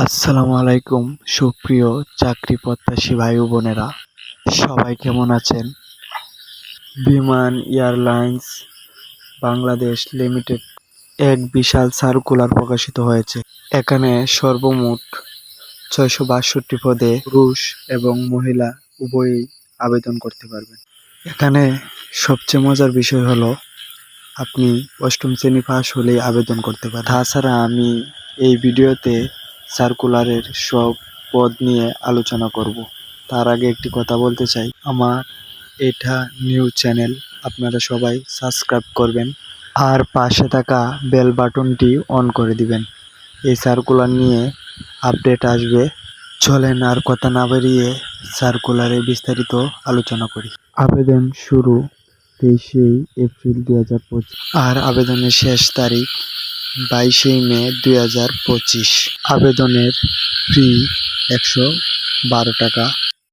আসসালামু আলাইকুম সুপ্রিয় চাকরি প্রত্যাশী ভাই ও বোনেরা, সবাই কেমন আছেন? বিমান এয়ারলাইন্স বাংলাদেশ লিমিটেড এক বিশাল সার্কুলার প্রকাশিত হয়েছে। এখানে সর্বমোট ৬৬২ পদে পুরুষ এবং মহিলা উভয়ই আবেদন করতে পারবেন। এখানে সবচেয়ে মজার বিষয় হলো আপনি অষ্টম শ্রেণী পাস হলেই আবেদন করতে পারেন। তাছাড়া আমি এই ভিডিওতে সার্কুলারের সব পদ নিয়ে আলোচনা করব। তার আগে একটি কথা বলতে চাই, আমার এটা নিউজ চ্যানেল, আপনারা সবাই সাবস্ক্রাইব করবেন আর পাশে থাকা বেল বাটনটি অন করে দিবেন। এই সার্কুলার নিয়ে আপডেট আসবে। চলেন আর কথা না বাড়িয়ে সার্কুলারে বিস্তারিত আলোচনা করি। আবেদন শুরু 23 এপ্রিল 2025 আর আবেদনের শেষ তারিখ 22 মে 2025। আবেদনের ফি 112 টাকা।